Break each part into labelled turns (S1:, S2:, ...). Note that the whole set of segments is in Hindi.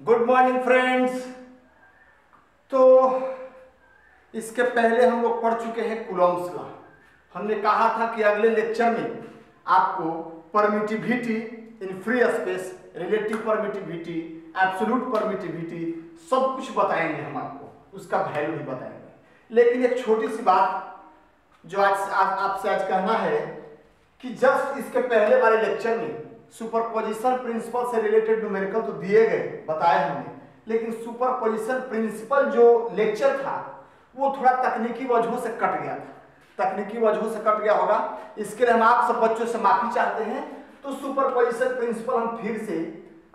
S1: Good morning friends. तो इसके पहले हम लोग पढ़ चुके हैं कूलॉम्स लॉ। हमने कहा था कि अगले लेक्चर में आपको permittivity in free space, relative permittivity, absolute permittivity सब कुछ बताएंगे। हम आपको उसका वैल्यू भी बताएंगे। लेकिन एक छोटी सी बात जो आपसे आज कहना है कि जस्ट इसके पहले वाले लेक्चर में सुपरपोजिशन प्रिंसिपल से रिलेटेड न्यूमेरिकल तो दिए गए, बताए हमने, लेकिन सुपरपोजिशन प्रिंसिपल जो लेक्चर था वो थोड़ा तकनीकी वजहों से कट गया था। तकनीकी वजहों से कट गया होगा, इसके लिए हम आप सब बच्चों से माफी चाहते हैं। तो सुपरपोजिशन प्रिंसिपल हम फिर से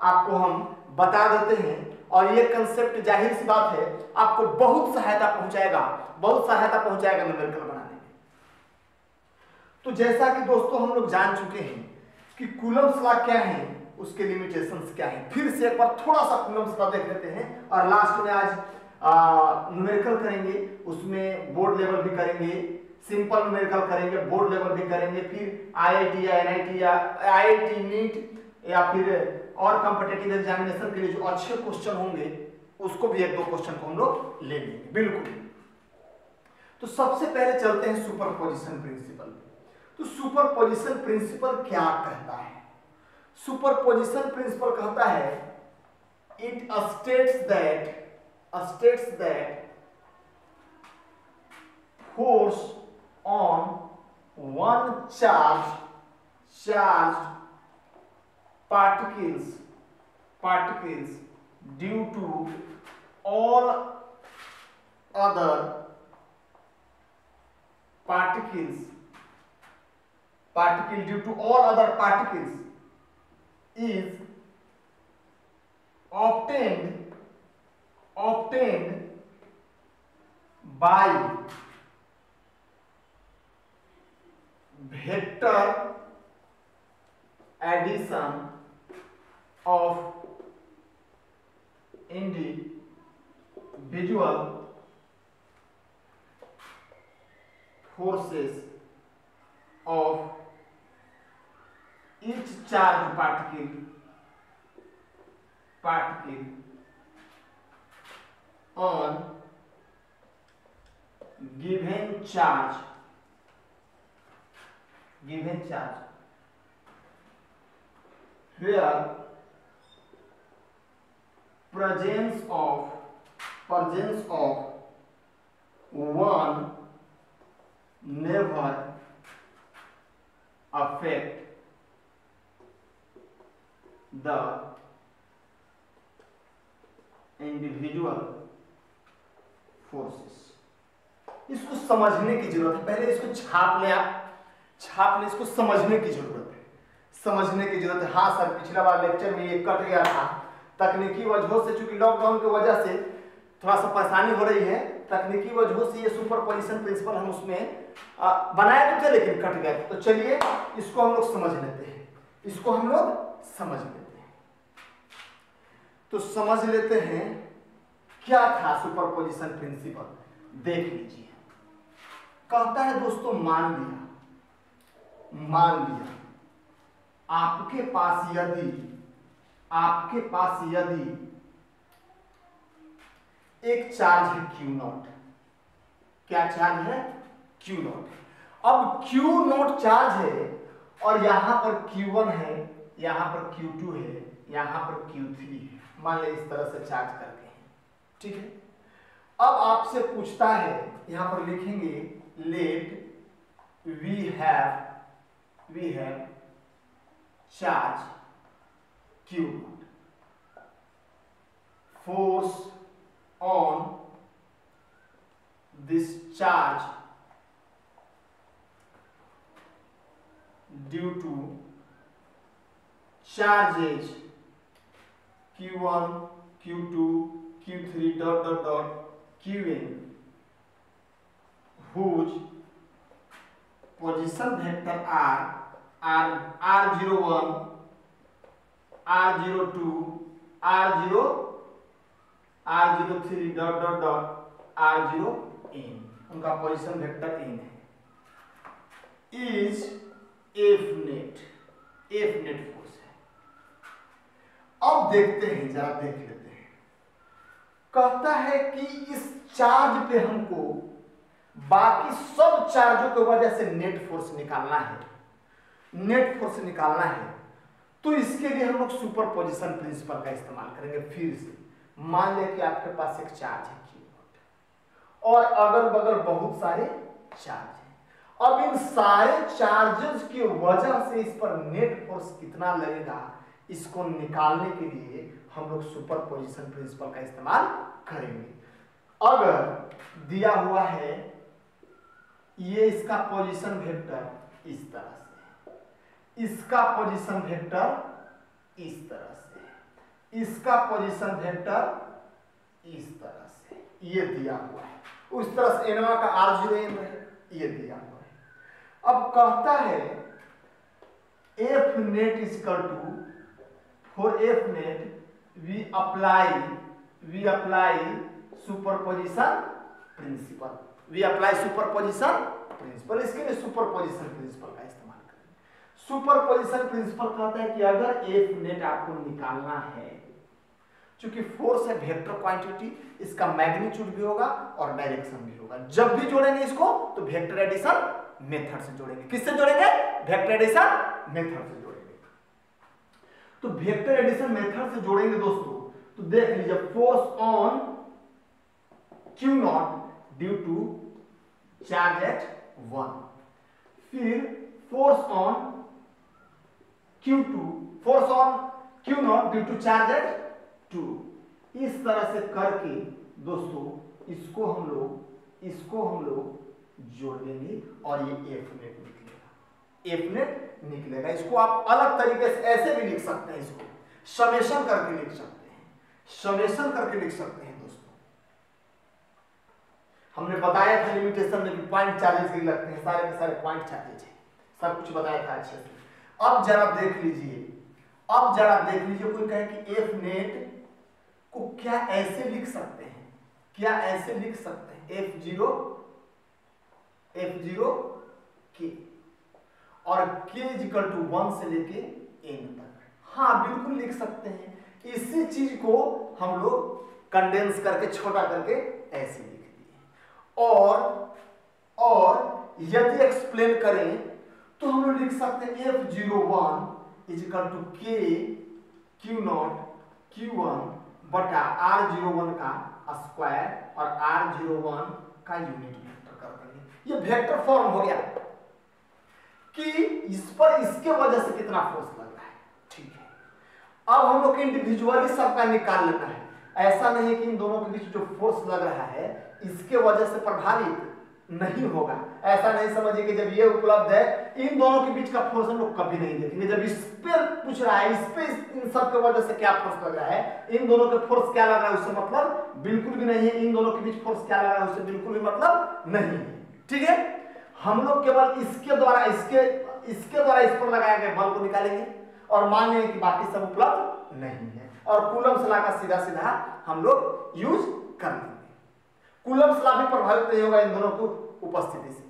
S1: आपको हम बता देते हैं और ये कंसेप्ट जाहिर सी बात है आपको बहुत सहायता पहुंचाएगा न्यूमेरिकल बनाने में। तो जैसा कि दोस्तों हम लोग जान चुके हैं कि कूलम्स लॉ क्या है, उसके लिमिटेशंस क्या है, फिर से एक बार थोड़ा सा कूलम्स लॉ देख लेते हैं और लास्ट में आज न्यूमेरिकल करेंगे। उसमें बोर्ड लेवल भी करेंगे, सिंपल न्यूमेरिकल करेंगे, बोर्ड लेवल भी करेंगे, फिर आईआईटी या एनआईटी या आईआईटी नीट या फिर और कॉम्पिटिटिव एग्जामिनेशन के लिए जो अच्छे क्वेश्चन होंगे उसको भी एक दो क्वेश्चन को हम लोग ले लेंगे बिल्कुल। तो सबसे पहले चलते हैं सुपरपोजिशन प्रिंसिपल। तो सुपरपोजिशन प्रिंसिपल क्या कहता है? सुपरपोजिशन प्रिंसिपल कहता है it states that force on one charged particles due to all other particles is obtained by vector addition of individual forces of each charged particle on given charge where presence of one never affect the individual forces. इसको समझने की जरूरत है, पहले इसको छाप ले, इसको समझने की जरूरत है। हाँ सर, पिछला बार लेक्चर में ये कट गया था तकनीकी वजहों से, चूंकि लॉकडाउन की वजह से थोड़ा सा परेशानी हो रही है, तकनीकी वजहों से ये सुपरपोजिशन प्रिंसिपल हम उसमें बनाए तो थे लेकिन कट गए। तो चलिए इसको हम लोग समझ लेते हैं, तो समझ लेते हैं क्या था सुपरपोजिशन प्रिंसिपल। देख लीजिए, कहता है दोस्तों मान लिया आपके पास यदि एक चार्ज है Q0। क्या चार्ज है? Q0। अब Q0 चार्ज है और यहां पर Q1 है, यहां पर Q2 है, यहां पर Q3 है, मान ले इस तरह से चार्ज करके हैं, ठीक है। अब आपसे पूछता है, यहां पर लिखेंगे let we have charge Q0, force on this charge due to charges Q1, Q2, Q3 ... Qn whose position vector are R01, R02, R03 ... R0n, उनका पोजीशन वेक्टर n है, इज F नेट फोर्स है। अब देखते हैं, जरा देख लेते हैं कहता है कि इस चार्ज पे हमको बाकी सब चार्जों की वजह से नेट फोर्स निकालना है, नेट फोर्स निकालना है। तो इसके लिए हम लोग सुपरपोजिशन प्रिंसिपल का इस्तेमाल करेंगे। फिर से मान लें कि आपके पास एक चार्ज है Q और अगल बगल बहुत सारे चार्ज हैं। अब इन सारे चार्जेस की वजह से इस पर नेट फोर्स कितना लगेगा, इसको निकालने के लिए हम लोग सुपरपोजिशन प्रिंसिपल का इस्तेमाल करेंगे। अगर दिया हुआ है ये इसका पोजीशन वेक्टर इस तरह से, इसका पोजीशन वेक्टर इस तरह से, इसका पोजीशन वेक्टर इस तरह से, ये दिया हुआ है। उस तरह से एनवा का R0 एन है, ये दिया हुआ है। अब कहता है F net equal to, for F net we apply superposition principle, we apply superposition principle. इसके लिए सुपरपोजिशन प्रिंसिपल का इस्तेमाल करेंगे। सुपरपोजिशन प्रिंसिपल कहता है कि अगर एफ नेट आपको निकालना है, चूंकि फोर्स है वेक्टर क्वांटिटी, इसका मैग्नीट्यूड भी होगा और डायरेक्शन भी होगा। जब भी जोड़ेंगे इसको तो वेक्टर एडिशन मेथड से जोड़ेंगे। किससे जोड़ेंगे? वेक्टर एडिशन मेथड से जोड़ेंगे। तो वेक्टर एडिशन मेथड से जोड़ेंगे दोस्तों, तो देख लीजिए force on Q naught due to charge at 1, फिर force on Q2, force on Q naught due to charge at 2। इस तरह से करके दोस्तों इसको हम लोग जोड़ देंगे और ये एफ नेट निकलेगा, एफ नेट निकलेगा। इसको आप अलग तरीके से ऐसे भी लिख सकते हैं, इसको समेशन करके लिख सकते हैं, समेशन करके लिख सकते हैं दोस्तों। हमने बताया था लिमिटेशन में कि पॉइंट चार्जेस ही लगते हैं, सारे के सारे पॉइंट चार्जेस हैं, सब कुछ बताया था अच्छे से। अब जरा देख लीजिए, कोई कहे कि एफ नेट को क्या ऐसे लिख सकते हैं, क्या ऐसे लिख सकते हैं, F0 K और K इक्वल टू 1 से लेके n तक। हाँ बिल्कुल लिख सकते हैं। इसी चीज को हम लोग कंडेंस करके छोटा करके ऐसे लिख दिए। और यदि एक्सप्लेन करें तो हम लोग लिख सकते हैं F01 equal to K Q naught Q1 बटा R01 का स्क्वायर और R01 का यूनिट वेक्टर कर देंगे। ये वेक्टर फॉर्म हो गया कि इस पर इसके वजह से कितना फोर्स लग रहा है। ठीक है, अब हम लोग को इंडिविजुअली सबका निकाल लेना है। ऐसा नहीं है कि इन दोनों के बीच जो फोर्स लग रहा है इसके वजह से प्रभावित नहीं होगा। ऐसा नहीं समझिए कि जब ये उपलब्ध है इन दोनों के बीच का फोर्स हम लोग कभी नहीं देखेंगे। जब इस पे पूछ रहा है, इस पे इन सब के वजह से क्या फोर्स लग रहा है, इन दोनों के फोर्स क्या लग रहा है उससे मतलब बिल्कुल भी नहीं है। इन दोनों के बीच फोर्स क्या लग रहा है उससे बिल्कुल भी मतलब नहीं है। ठीक है, हम लोग केवल इसके द्वारा इस पर लगाए गए बल को निकालेंगे और मान लेंगे कि बाकी सब उपलब्ध नहीं है और कूलम्स लॉ का सीधा सीधा हम लोग यूज कर लेंगे। कूलम्स लॉ भी प्रभावित नहीं होगा इन दोनों की उपस्थिति से।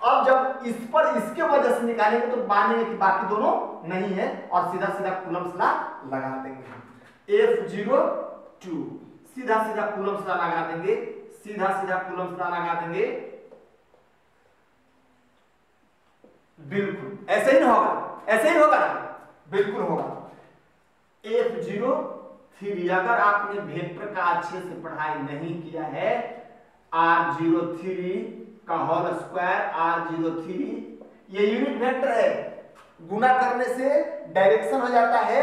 S1: अब जब इस पर इसके वजह से निकालेंगे तो मानेंगे कि बाकी दोनों नहीं है और सीधा सीधा कूलम्स लॉ लगा देंगे। F02 सीधा सीधा कूलम्स लॉ लगा देंगे, सीधा सीधा कूलम्स लॉ लगा देंगे। बिल्कुल ऐसे ही होगा, ऐसे ही होगा ना, बिल्कुल होगा। F03 अगर आपने वेक्टर का अच्छे से पढ़ाई नहीं किया है, R03 का होल स्क्वायर, R03 ये यूनिट वेक्टर है, गुना करने से डायरेक्शन हो जाता है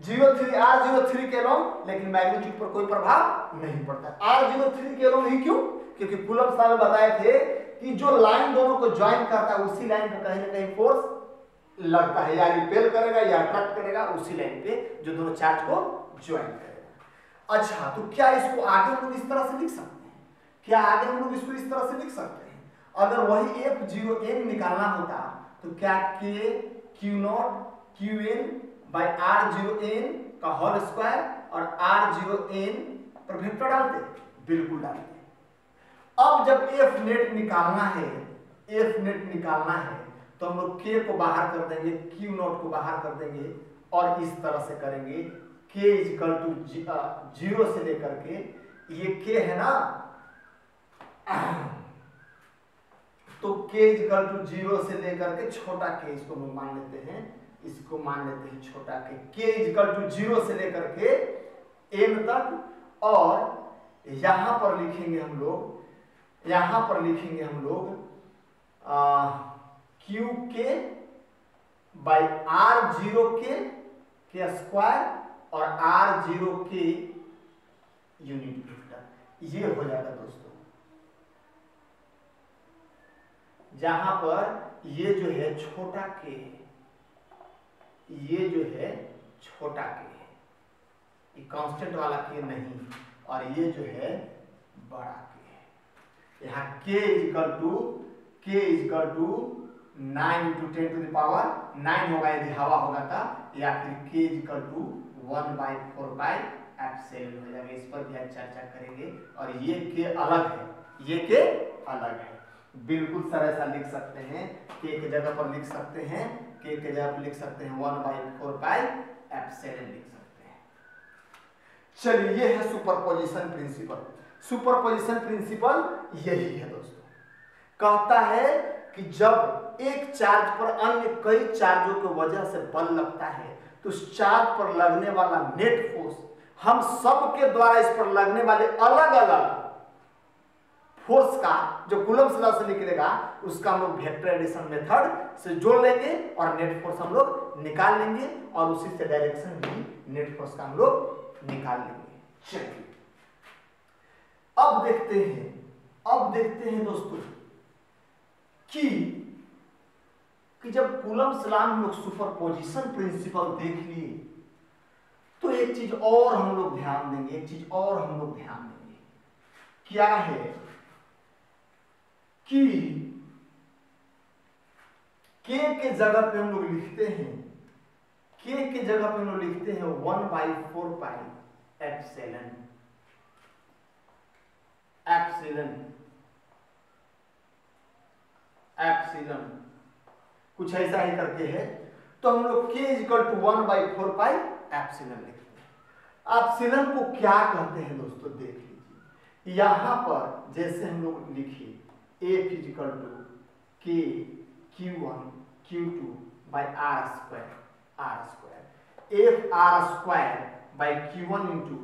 S1: 03 R03 के अलोंग, लेकिन मैग्नीट्यूड पर कोई प्रभाव नहीं पड़ता। R03 के अलोंग ही क्यों? क्योंकि कूलम्स लॉ में बताए थे कि जो लाइन दोनों को ज्वाइन करता है उसी लाइन पर कहीं ना कहीं फोर्स लगता है, या रिपेल करेगा या अट्रैक्ट करेगा उसी लाइन पे जो दोनों चार्ज को ज्वाइन करेगा। अच्छा, तो क्या इसको आगे हम लोग इस तरह से लिख सकते हैं? क्या आगे हम लोग इसको इस तरह से लिख सकते हैं? अगर वही F0n निकालना होता तो क्या K Q0 Qn bye R0n का होल स्क्वायर और R0n पर वेक्टर डालते? बिल्कुल डालते। अब जब F नेट निकालना है तो हम लोग K को बाहर कर देंगे, Q0 को बाहर कर देंगे और इस तरह से करेंगे K इक्वल टू 0 से लेकर के ये k है ना, तो k इक्वल टू 0 से लेकर के छोटा k, इसको हम मान लेते हैं, इसको मान लेते हैं छोटा k इक्वल टू 0 से लेकर के n तक, और यहां पर लिखेंगे हम लोग, क्यू के बाई r0 के स्क्वायर और r0 के यूनिट वेक्टर। ये हो जाएगा दोस्तों, जहां पर ये जो है छोटा k है, ये जो है छोटा k है, ये कांस्टेंट वाला k नहीं, और ये जो है बड़ा k है। यहाँ k equal to 9 into 10 to the power 9 होगा यदि हवा होगा था, या फिर k equal to 1/4 pi epsilon हो जाएगा। इस पर भी आज चर्चा करेंगे। और ये k अलग है, ये k अलग है, बिल्कुल सर ऐसा लिख सकते हैं, k के जगह पर लिख सकते हैं, k के जगह पर लिख सकते हैं 1/4 पाई एप्सिलॉन लिख सकते हैं। चलिए, ये है सुपरपोजिशन प्रिंसिपल। सुपरपोजिशन प्रिंसिपल यही है दोस्तों, कहता है कि जब एक चार्ज पर अन्य कई चार्जों की वजह से बल लगता है तो उस चार्ज पर लगने वाला नेट फोर्स हम सब के द्वारा इस पर लगने वाले अलग अलग फोर्स का जो कूलम्ब्स लॉ से निकलेगा उसका हम लोग वेक्टर एडिशन मेथड से जोड़ लेंगे और नेट फोर्स हम लोग निकाल लेंगे, और उसी से डायरेक्शन भी नेट फोर्स का हम लोग निकाल लेंगे। चलिए अब देखते हैं दोस्तों कि जब कूलम्ब्स लॉ हम लोग सुपरपोजिशन प्रिंसिपल देख लिए तो एक चीज और हम लोग ध्यान देंगे, क्या है कि k के जगह पे हम लोग लिखते हैं, k के जगह पे हम लोग लिखते हैं 1/4 पाई एप्सिलॉन कुछ ऐसा ही करके है, तो हम लोग k equal to 1/4 pi epsilon लिखते हैं। एप्सिलॉन को क्या कहते हैं दोस्तों, देख लीजिए, यहां पर जैसे हम लोग लिखे F equal to k q1 q2 by r square, f r square by q1 into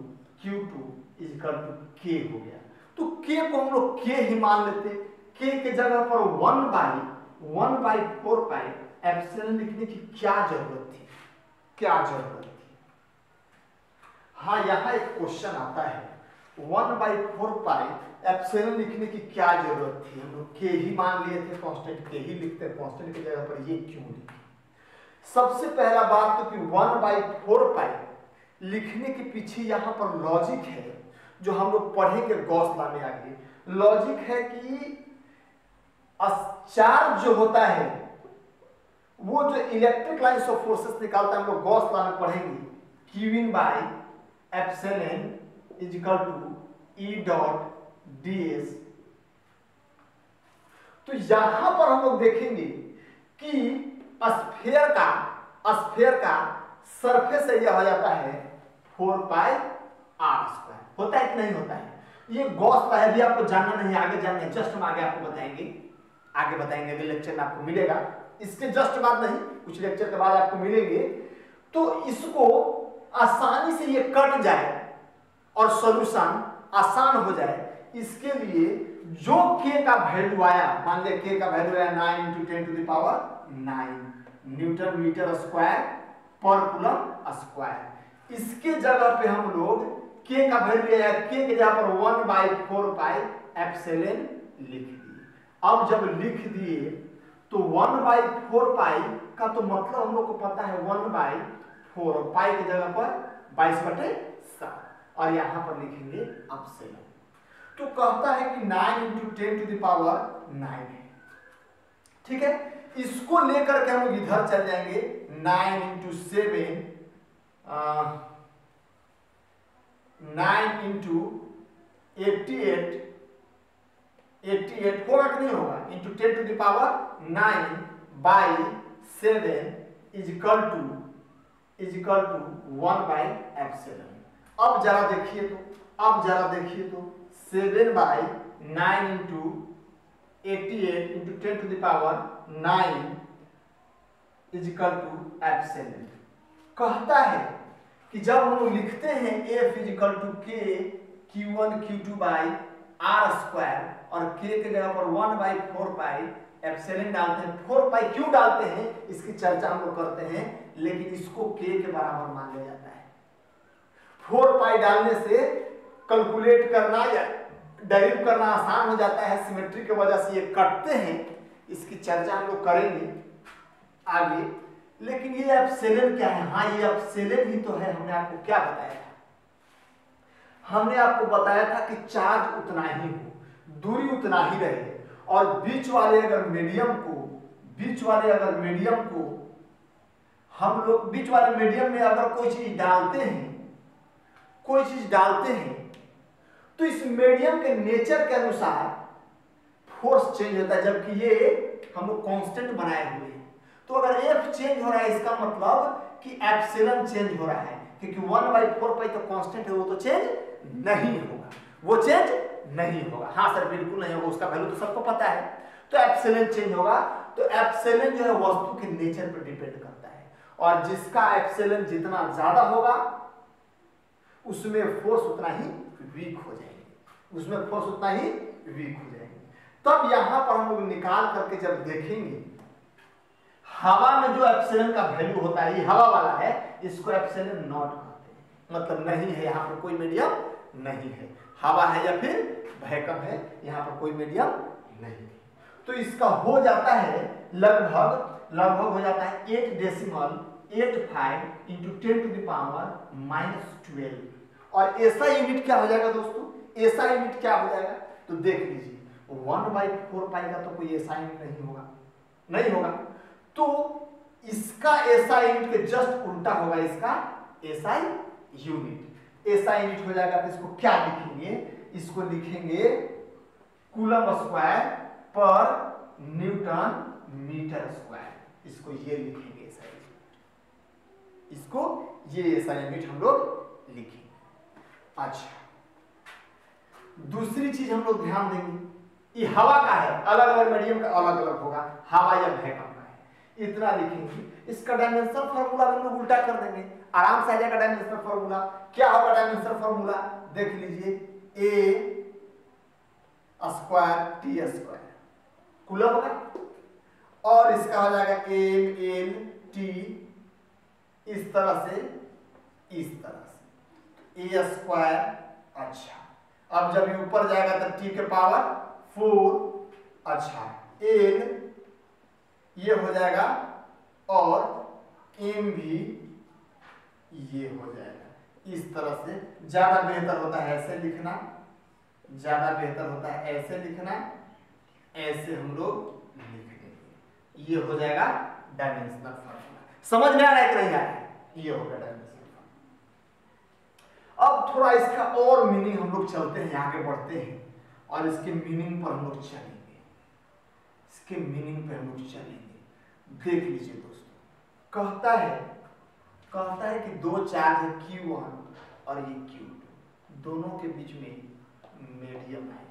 S1: q2 equal to k हो गया। तो k को हम लोग k ही मान लेते, k के जगह पर 1/4 पाई एप्सिलॉन लिखने की क्या जरूरत थी? हाँ, यहाँ एक क्वेश्चन आता है, 1/4 पाई एप्सिलॉन लिखने की क्या जरूरत थी? हम लोग k ही मान लिए थे, कांस्टेंट k ही लिखते हैं, कांस्टेंट की जगह पर ये क्यों लिखे? सबसे पहला बात तो कि 1/4 पाई लिखने के पीछे यहाँ पर लॉजिक है, जो हम लोग पढ़ेंगे गॉस लॉ में आगे। लॉजिक है कि चार्ज जो होता है वो जो इलेक्ट्रिक लाइन्स ऑफ फोर्सेस निकालता है, हम लोग गॉस लॉ में पढ़ेंगे, q in by epsilon is equal to E dot ds। तो यहां पर हम लोग देखेंगे कि स्फीयर का सरफेस एरिया हो जाता है 4 पाई r स्क्वायर। होता है कि नहीं होता है? ये गॉस लॉ है, भी आपको जानना नहीं, आगे जानना है, जस्ट हम आगे आपको बताएंगे, अगले लेक्चर में आपको मिलेगा। इसके जस्ट बाद नहीं, कुछ लेक्चर के बाद आपको मिलेंगे। तो इसको आसानी से ये कट जाए और सॉल्यूशन आसान हो जाए, इसके लिए जो k का वैल्यू आया, मान लिया k का वैल्यू आया 9 into 10 to the power 9 newton metre square per coulomb square, इसके जगह पे हम लोग k का वैल्यू आया, k के जगह पर 1/4 पाई एप्सिलॉन लिख दिए। अब जब लिख दिए तो 1/4 पाई का तो मतलब हम लोग को पता है 1/4, पाई की जगह पर 22/7, और यहां पर लिखेंगे एप्सिलॉन। तो कहता है कि 9 इंटू 10 टू द पावर 9 है, ठीक है। इसको लेकर के हम लोग इधर चल जाएंगे, 9 इंटू 7 9 इंटू 88 होगा कि नहीं होगा, into 10 to the power 9 by 7 is equal to 1 by epsilon. अब जरा देखिए तो अब जरा देखिए तो 7/9 into 88 into 10⁹9 is equal to epsilon. कहता है कि जब हम लोग लिखते हैं F is equal to K Q1 Q2 by R square और K के जगह पर 1/4 पाई एप्सिलॉन डालते हैं। 4 पाई क्यों डालते हैं इसकी चर्चा हम लोग करते हैं, लेकिन इसको K के बराबर मान लिया जाता है। 4 पाई डालने से कैलकुलेट करना या डेरिव करना आसान हो जाता है, सिमेट्री की वजह से ये कटते हैं। इसकी चर्चा हम लोग करेंगे आगे। लेकिन ये एप्सिलॉन क्या है? हाँ, ये एप्सिलॉन ही तो है। हमने आपको क्या बताया था? हमने आपको बताया था कि चार्ज उतना ही हो, दूरी उतना ही रहे, और बीच वाले अगर मीडियम को हम लोग बीच वाले मीडियम में अगर कोई चीज डालते हैं तो इस मीडियम के नेचर के अनुसार फोर्स चेंज होता है, जबकि ये हम लोग कांस्टेंट बनाए हुए हैं। तो अगर F चेंज हो रहा है इसका मतलब कि एप्सिलॉन चेंज हो रहा है, क्योंकि 1/4 पाई तो कांस्टेंट है, वो तो चेंज नहीं होगा। हाँ सर, बिल्कुल नहीं होगा, उसका वैल्यू तो सबको पता है। तो एप्सिलॉन चेंज होगा। तो एप्सिलॉन जो है वस्तु के नेचर पर डिपेंड करता है, और जिसका एप्सिलॉन जितना ज्यादा होगा उसमें फोर्स उतना ही वीक हो जाएगी। तब यहां पर हम लोग निकाल करके जब देखेंगे, हवा में जो एप्सिलॉन का वैल्यू होता है, ये हवा वाला है, इसको एप्सिलॉन नॉट कहते हैं। मतलब नहीं है, यहाँ पर कोई मीडियम नहीं है। हवा है या फिर वैक्यूम है, यहाँ पर कोई मीडियम नहीं है। तो इसका हो जाता है लगभग हो जाता है 8.85 इंटू 10⁻⁻12। और ऐसा यूनिट क्या हो जाएगा दोस्तों? ऐसा यूनिट क्या हो जाएगा तो देख लीजिए, 1/4 पाई का तो कोई ऐसा यूनिट नहीं होगा। तो इसका SI यूनिट के जस्ट उल्टा होगा इसका SI यूनिट। SI यूनिट हो जाएगा तो इसको क्या लिखेंगे? इसको लिखेंगे coulomb square per newton metre square. इसको ये लिखेंगे SI यूनिट। इसको ये SI यूनिट हम लोग लिखेंगे। अच्छा, दूसरी चीज हम लोग ध्यान देंगे, ये हवा का है, अलग अलग मीडियम का अलग अलग होगा, हवा या वैक्यूम का है, इतना लिखेंगे। इसका डायमेंशन फार्मूला हम लोग उल्टा कर देंगे, आराम से आ जाएगा। डायमेंशन फार्मूला क्या होगा? डायमेंशन फार्मूला देख लीजिए, A square T square coulomb होगा, और इसका हो जाएगा MLT इस तरह से A स्क्वायर। अच्छा, अब जब ये ऊपर जाएगा तो T के पावर 4। अच्छा, L ये हो जाएगा, और M भी ये हो जाएगा। इस तरह से ज्यादा बेहतर होता है ऐसे लिखना, ऐसे हम लोग लिख देंगे। ये हो जाएगा डायमेंशनल फार्मूला। समझ में आ रहा है कि नहीं आ रहा है? ये होगा डायमेंशनल फार्मूला। अब थोड़ा इसका और मीनिंग हम लोग चलते हैं, आगे बढ़ते हैं, और इसके मीनिंग पर हम लोग चलेंगे। देख लीजिए दोस्तों, कहता है कि दो चार्ज है Q1 और ये Q2, दोनों के बीच में मीडियम है।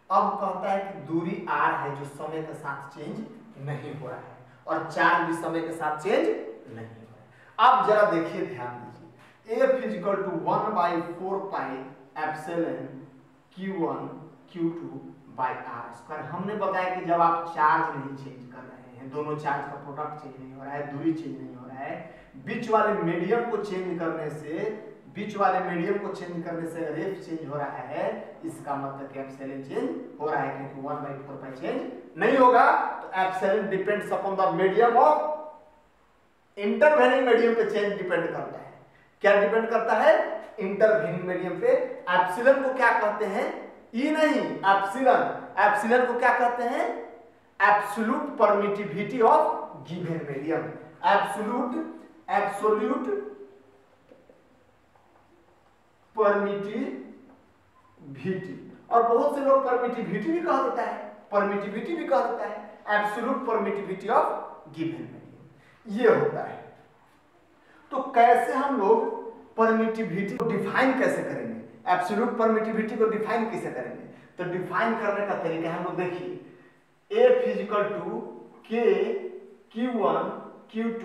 S1: अब कहता है कि दूरी R है जो समय के साथ चेंज नहीं हो रहा है, और चार्ज भी समय के साथ चेंज नहीं हो रहा है। अब जरा देखिए, ध्यान दीजिए, F is equal to 1/4 pi epsilon Q1 Q2 by R square. हमने बताया कि जब आप चार्ज नहीं चेंज कर रहे हैं, दोनों चार्ज का प्रोडक्ट चेंज नहीं हो रहा है, दूरी चेंज नहीं हो रहा है, बीच वाले मीडियम को चेंज करने से अगर F चेंज हो रहा है, इसका मतलब कि एप्सिलॉन चेंज हो रहा है, क्योंकि 1/4 पाई चेंज नहीं होगा। तो epsilon depends upon the medium of intervening medium पे चेंज डिपेंड करता है। क्या डिपेंड करता है? इंटरवेनिंग मीडियम पे। एप्सिलॉन को क्या कहते हैं? ई नहीं, एप्सिलॉन को क्या कहते हैं? Absolute permittivity of given medium. Absolute permittivity, और बहुत से लोग परमिटिविटी भी कह देता है, absolute permittivity of given medium ये होता है। तो कैसे हम लोग परमिटिविटी को डिफाइन कैसे करेंगे? एब्सोल्यूट परमिटिविटी को डिफाइन कैसे करेंगे? तो डिफाइन करने का तरीका हम लोग देखिए, F is equal to K Q1 Q2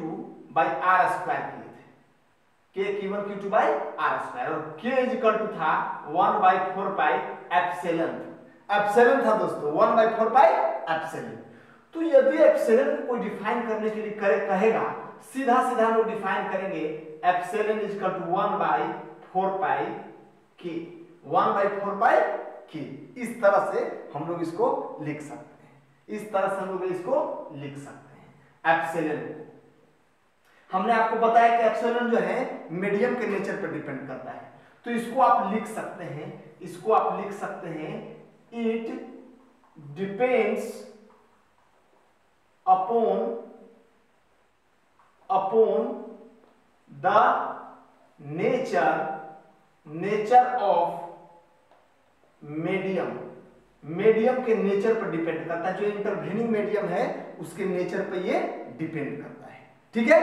S1: by R square किए थे, K Q1 Q2 by R square, और K इजिकल टू था 1/4 पाई एप्सिलॉन, एप्सिलॉन था दोस्तों 1/4 पाई एप्सिलॉन। तो यदि एप्सिलॉन को कोई डिफाइन करने के लिए कहेगा, सीधा सीधा हम लोग डिफाइन करेंगे epsilon is equal to 1/4 pi K, 1/4 pi K। इस तरह से हम लोग इसको लिख सकते हैं, इस तरह से हम लोग इसको लिख सकते हैं एप्सिलॉन को। हमने आपको बताया कि एप्सिलॉन जो है मीडियम के नेचर पर डिपेंड करता है, तो इसको आप लिख सकते हैं, इसको आप लिख सकते हैं it depends upon the nature of medium, medium के नेचर पर डिपेंड करता है, जो इंटरवेनिंग मीडियम है उसके नेचर पर ये डिपेंड करता है, ठीक है,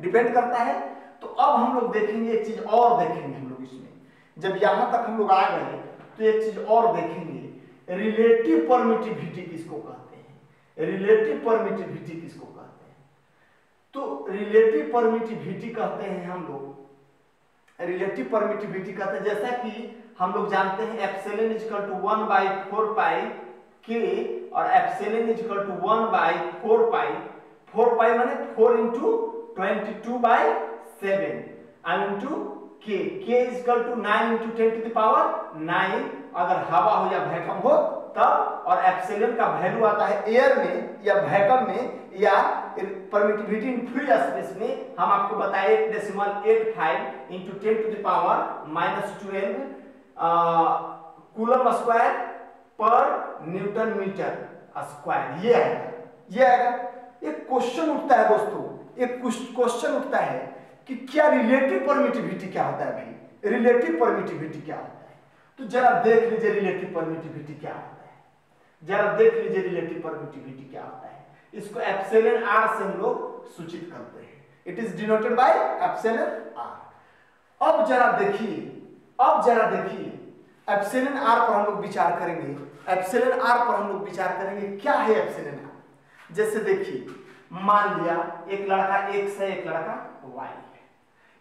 S1: डिपेंड करता है। तो अब हम लोग देखेंगे एक चीज और, देखेंगे हम लोग इसमें, जब यहां तक हम लोग आ गए तो एक चीज और देखेंगे, रिलेटिव परमिटिविटी किसको कहते हैं, रिलेटिव परमिटिविटी किसको कहते हैं? तो रिलेटिव परमिटिविटी कहते हैं हम लोग, रिलेटिव परमिटिविटी कहते हैं, जैसा कि हम लोग जानते हैं epsilon is equal to 1/4 pi K और epsilon is equal to 1/4 pi, 4 pi माने 4 into 22/7 into K, K is equal to 9 into 10 to the power 9, अगर हवा हो या वैक्यूम हो तब, और एप्सिलॉन का वैल्यू आता है एयर में या वैक्यूम में या परमिटिविटी इन फ्री स्पेस में, हम आपको बताए 1.85 into 10 to the power -12 coulomb square per newton metre square, ये आएगा, ये आएगा। एक क्वेश्चन उठता है दोस्तों, एक क्वेश्चन उठता है कि क्या रिलेटिव परमिटिविटी क्या होता है भाई, रिलेटिव परमिटिविटी क्या होता है? तो जरा देख लीजिए रिलेटिव परमिटिविटी क्या होता है, जरा देख लीजिए रिलेटिव परमिटिविटी क्या होता है। इसको एप्सिलॉन आर से हम लोग सूचित करते हैं, it is denoted by epsilon R. अब जरा देखिए, अब जरा देखिए एप्सिलॉन आर पर हम लोग विचार करेंगे, एप्सिलॉन आर पर हम लोग विचार करेंगे क्या है एप्सिलॉन आर। जैसे देखिए, मान लिया एक लड़का X है, एक लड़का Y है,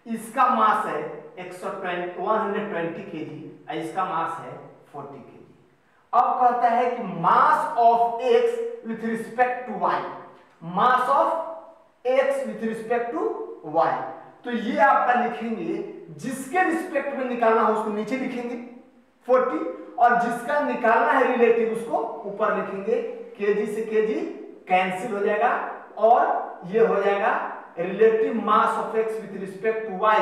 S1: इसका मास है 120 kg, इसका मास है 40 kg। अब कहता है कि mass of X with respect to Y, mass of X with respect to Y, तो ये आपका लिखेंगे, जिसके रिस्पेक्ट में निकालना हो उसको नीचे लिखेंगे 40, और जिसका निकालना है रिलेटिव उसको ऊपर लिखेंगे, केजी से केजी कैंसिल हो जाएगा, और ये हो जाएगा relative mass of x with respect to y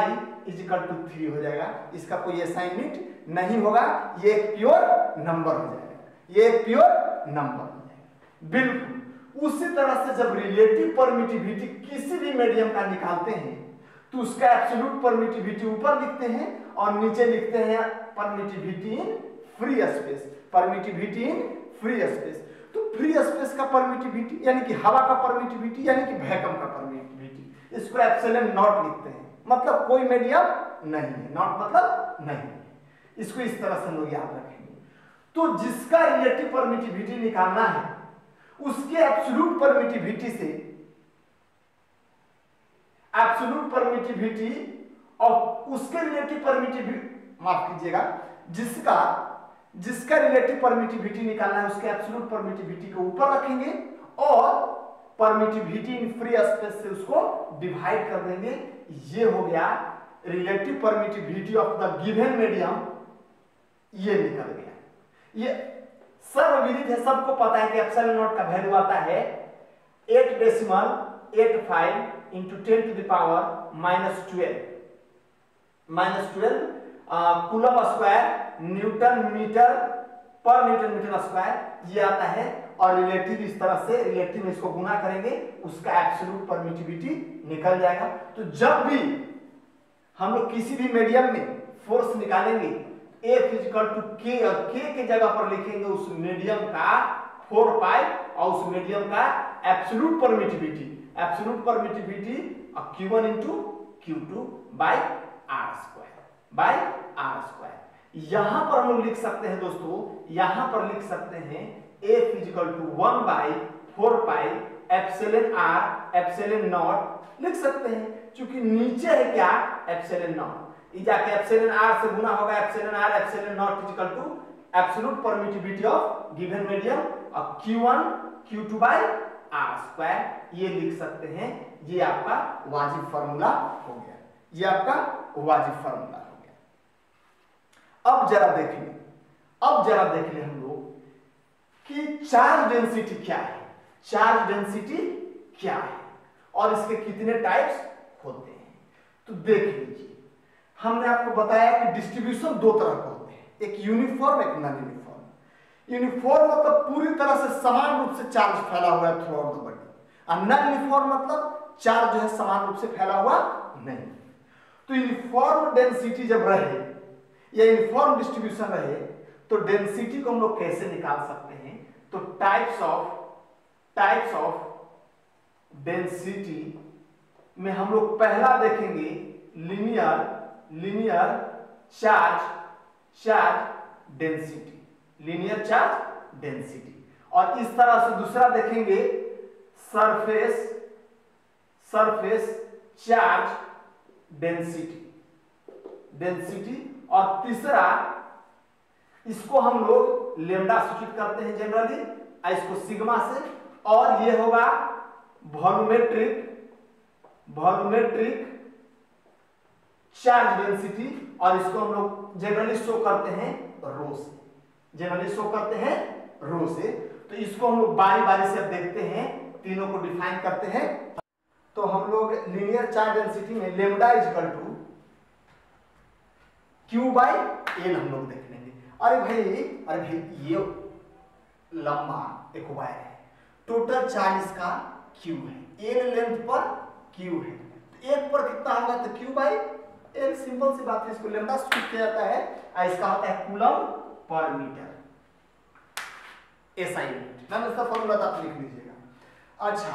S1: is equal to 3 हो जाएगा। इसका कोई ऐसा यूनिट नहीं होगा, ये एक प्योर नंबर हो जाएगा, ये एक प्योर नंबर हो जाएगा। बिल्कुल उसी तरह से जब रिलेटिव परमिटिविटी किसी भी मीडियम का निकालते हैं तो उसका एब्सोल्यूट परमिटिविटी ऊपर लिखते हैं और नीचे लिखते हैं permittivity in free space, permittivity in free space. तो फ्री स्पेस का परमिटिविटी यानी कि हवा का परमिटिविटी यानी कि वैक्यूम का परमिटिविटी, इसको एप्सिलॉन नॉट लिखते हैं, मतलब कोई मीडियम नहीं है, नॉट मतलब नहीं है। इसको इस तरह से लोग याद रखेंगे। तो जिसका रिलेटिव परमिटिविटी निकालना है उसके एब्सोल्यूट परमिटिविटी से, एब्सोल्यूट परमिटिविटी और उसके रिलेटिव परमिटिविटी, माफ कीजिएगा, जिसका रिलेटिव परमिटिविटी निकालना है उसके एब्सोल्यूट परमिटिविटी को ऊपर रखेंगे और परमिटिविटी इन फ्री स्पेस से उसको डिवाइड कर देंगे। ये हो गया relative permittivity of the given medium, ये निकल गया। ये सर्वविदित है, सबको पता है कि एप्सिलॉन नॉट का वैल्यू आता है 8.85 into 10 to the power -12 coulomb square newton metre per newton metre square, ये आता है। और रिलेटिव इस तरह से, रिलेटिव में इसको गुना करेंगे, उसका एब्सोल्यूट परमिटिविटी निकल जाएगा। तो जब भी हम लोग किसी भी मीडियम में फोर्स निकालेंगे, F इक्वल टू K, और K के जगह पर लिखेंगे उस मीडियम का 4 पाई और उस मीडियम का absolute permittivity, absolute permittivity Q1 into Q2 by R square, by R square. यहां पर हम लोग लिख सकते हैं दोस्तों, यहां पर लिख सकते हैं F is equal to 1/4 epsilon r epsilon not लिख सकते हैं, क्योंकि नीचे है क्या एप्सिलॉन नॉट, ये जाके एप्सिलॉन r से गुना होगा epsilon r epsilon not is equal to absolute permittivity of given medium और Q1 Q2 by r square, ये लिख सकते हैं। ये आपका वाजिब फार्मूला हो गया, ये आपका वाजिब फार्मूला हो गया। अब जरा देख लें हम लोग कि चार्ज डेंसिटी क्या है, चार्ज डेंसिटी क्या है और इसके कितने टाइप्स होते हैं। तो देख लीजिए, हमने आपको बताया कि डिस्ट्रीब्यूशन दो तरह के होते हैं, एक यूनिफॉर्म एक नॉन यूनिफॉर्म। यूनिफॉर्म मतलब पूरी तरह से समान रूप से चार्ज फैला हुआ है थ्रू आउट द बॉडी, और नॉन यूनिफॉर्म मतलब चार्ज जो है समान रूप से फैला हुआ नहीं। तो यूनिफॉर्म डेंसिटी जब रहे या यूनिफॉर्म डिस्ट्रीब्यूशन रहे तो डेंसिटी को हम लोग कैसे निकाल सकते हैं। तो टाइप्स ऑफ डेंसिटी में हम लोग पहला देखेंगे लीनियर चार्ज डेंसिटी, और इस तरह से दूसरा देखेंगे सरफेस चार्ज डेंसिटी, और तीसरा इसको हम लोग लेमडा सूचित करते हैं जनरली, इसको सिग्मा से, और ये होगा वॉल्यूमेट्रिक चार्ज डेंसिटी, और इसको हम लोग जनरली शो करते हैं रो से। तो इसको हम लोग बारी बारी से देखते हैं, तीनों को डिफाइन करते हैं। तो हम लोग लीनियर चार्ज डेंसिटी में lambda equal to Q by L हम लोग देख लेंगे। अरे भाई ये लंबा एक वायर है, टोटल चार्ज इसका Q है, एल लेंथ पर Q है, तो एक पर कितना होगा तो Q बाई एल, सिंपल सी बात है, इसको लेमडा सूचित किया जाता है, इसका होता है कूलम पर मीटर, SI यूनिट। मैम इसका फॉर्मूला तो आप लिख लीजिएगा। अच्छा,